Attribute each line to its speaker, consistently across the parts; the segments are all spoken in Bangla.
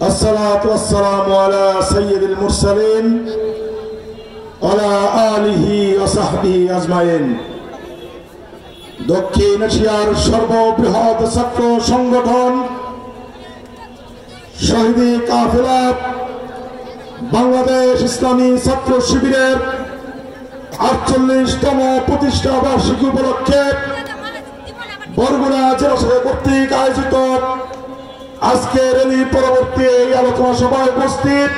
Speaker 1: अस्सलातु वस्सलामु अला सय्यिदिल मुरसलीन अला आलिहि व साहबिहि अजमाइन। दक्षिण एशियार सर्वबृहৎ ছাত্র সংগঠন শহীদি কাফেলা বাংলাদেশ ইসলামী ছাত্র শিবিরের 48তম প্রতিষ্ঠা বার্ষিকী উপলক্ষে বরগুনা জেলা শাখা কর্তৃক আয়োজিত আজকের র্যালি পরবর্তী এই আলোচনা সভায় উপস্থিত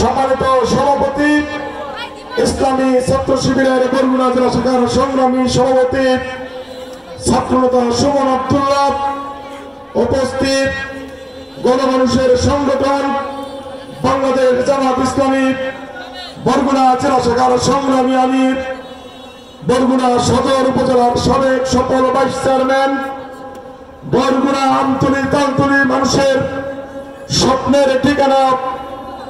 Speaker 1: সম্মানিত সভাপতি ইসলামী ছাত্র শিবিরের বরগুনা জেলা শাখার সংগ্রামী সভাপতি ছাত্রনেতা সুমন আব্দুল্লাহ, উপস্থিত গণমানুষের সংগঠন বাংলাদেশ জামাত ইসলামী বরগুনা জেলা শাখার সংগ্রামী আমির, বরগুনা সদর উপজেলার সাবেক সফল ভাইস চেয়ারম্যান, বরগুনা আমতলী তালতলী মানুষের স্বপ্নের ঠিকানা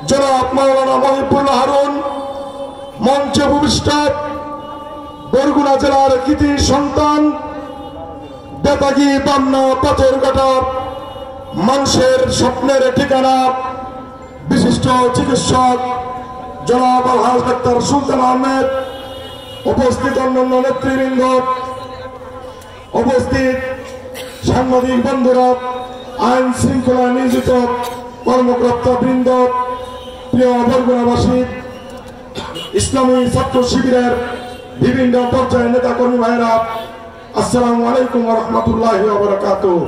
Speaker 1: জনাব মাওলানা মহিবুল্লাহ হারুন, মঞ্চে উপবিষ্ট বরগুনা জেলার কৃতি সন্তান বেতাগী বামনা পাথরঘাটা মানুষের স্বপ্নের ঠিকানা বিশিষ্ট চিকিৎসক জনাব আলহাজ ডাক্তার সুলতান আহমেদ, উপস্থিত অন্যান্য নেতৃবৃন্দ, উপস্থিত সাংবাদিক বন্ধুরা, আইন শৃঙ্খলা নিয়োজিত কর্মকর্তা বৃন্দ, প্রিয় বরগুনাবাসী, ইসলামী ছাত্র শিবিরের বিভিন্ন পর্যায়ের নেতা কর্মী ভাইরা, আসসালামু আলাইকুম ওয়া রাহমাতুল্লাহি ওয়া বারাকাতুহু।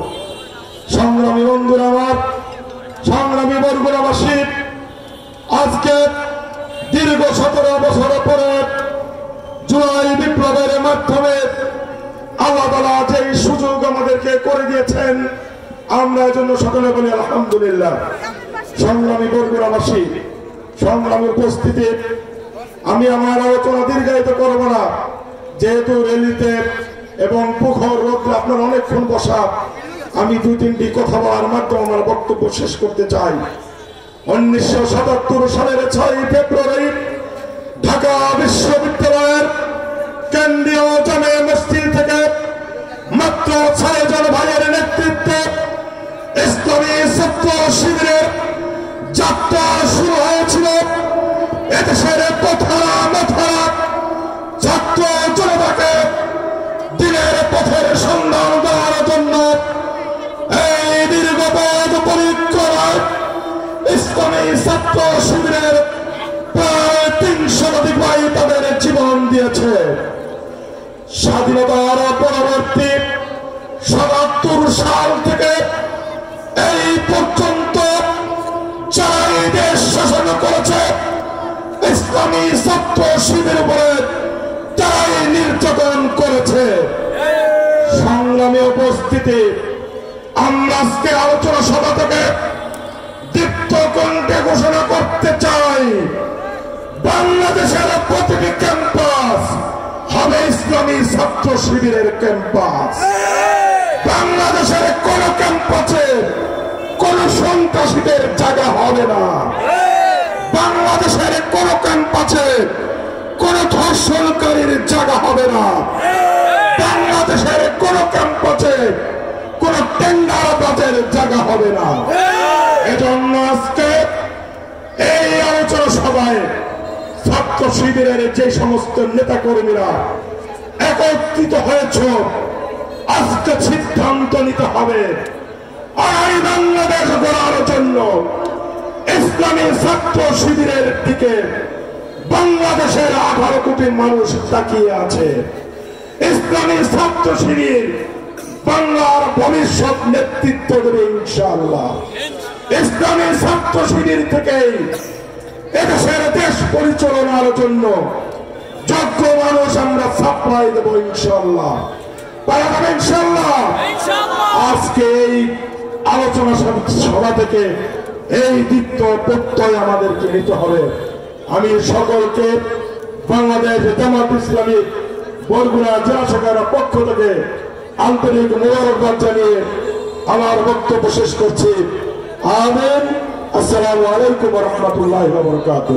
Speaker 1: সংগ্রামী বন্ধুরা আমার, সংগ্রামী বরগুনাবাসী, আজকে দীর্ঘ 17 বছর পরে জুলাই বিপ্লবের মাধ্যমে আল্লাহ তাআলা যে সুযোগ আমাদেরকে করে দিয়েছেন, আমরা এর জন্য সকলে বলি আলহামদুলিল্লাহ। সংগ্রামী বরগুনাবাসী, সংগ্রামী উপস্থিতি, আমি আমার আলোচনা দীর্ঘায়িত করব না, যেহেতু র্যালিতে এবং প্রখর রোদ্রে আপনার অনেকক্ষণ বসা, আমি 2-3টি কথা বলার মাধ্যমে আমার বক্তব্য শেষ করতে চাই। 1977 সালের 6 ফেব্রুয়ারি ঢাকা বিশ্ববিদ্যালয়ের কেন্দ্রীয় জামে মসজিদ থেকে মাত্র 6 জন ভাইয়ের নেতৃত্বে ইসলামী ছাত্র শিবিরের যাত্রা শুরু হয়েছিল। এদেশের পথহারা মাথারা ছাত্র জনতাকে দিনের পথের সন্ধান দেওয়ার জন্য এই দীর্ঘ পথ পরিক্রমায় ইসলামী ছাত্র শিবিরের প্রায় 300 শতাধিক ভাই তাদের জীবন দিয়েছে। স্বাধীনতার পরবর্তী 77 সাল থেকে এই পর্যন্ত যারা দেশ শাসন করেছে ইসলামী ছাত্র শিবিরের উপরে তারাই নির্যাতন করেছে। সংগ্রামী উপস্থিতি, আমরা আজকে আলোচনা সভা থেকে দীপ্ত কণ্ঠে ঘোষণা করতে চাই, বাংলাদেশের প্রতিটি ক্যাম্পাস হবে ইসলামী ছাত্র শিবিরের ক্যাম্পাস। বাংলাদেশের কোন ক্যাম্পাসে কোন সন্ত্রাসীদের জায়গা হবে না। বাংলাদেশের কোন ক্যাম্পাসে কোন ধর্ষণকারীর জায়গা হবে না। বাংলাদেশের কোন ক্যাম্পাসে কোন টেন্ডারবাজের জায়গা হবে না। এজন্য আজকে এই আলোচনা সভায় ছাত্র শিবিরের যে সমস্ত নেতা কর্মীরা একত্রিত হয়েছ, আজকে সিদ্ধান্ত নিতে হবে আগামী বাংলাদেশ গড়ার জন্য ইসলামী ছাত্র শিবিরের দিকে বাংলাদেশের 18 কোটি মানুষ তাকিয়ে আছে। ইসলামী ছাত্র শিবির বাংলার ভবিষ্যৎ নেতৃত্ব দেবে ইনশাআল্লাহ। ইসলামী ছাত্র শিবির থেকে এদেশের দেশ পরিচালনার জন্য যোগ্য মানুষ আমরা সাপ্লাই দেবো ইনশাআল্লাহ। পারা যাবে ইনশাআল্লাহ। আজকে এই আলোচনা সভা থেকে এই দীপ্ত প্রত্যয় আমাদেরকে নিতে হবে। আমি সকলকে বাংলাদেশ জামাত ইসলামী বরগুনা জেলা শাখার পক্ষ থেকে আন্তরিক মোবারকবাদ জানিয়ে আমার বক্তব্য শেষ করছি। আমিন। আসসালামু আলাইকুম ওয়া রাহমাতুল্লাহি ওয়া বারাকাতুহু।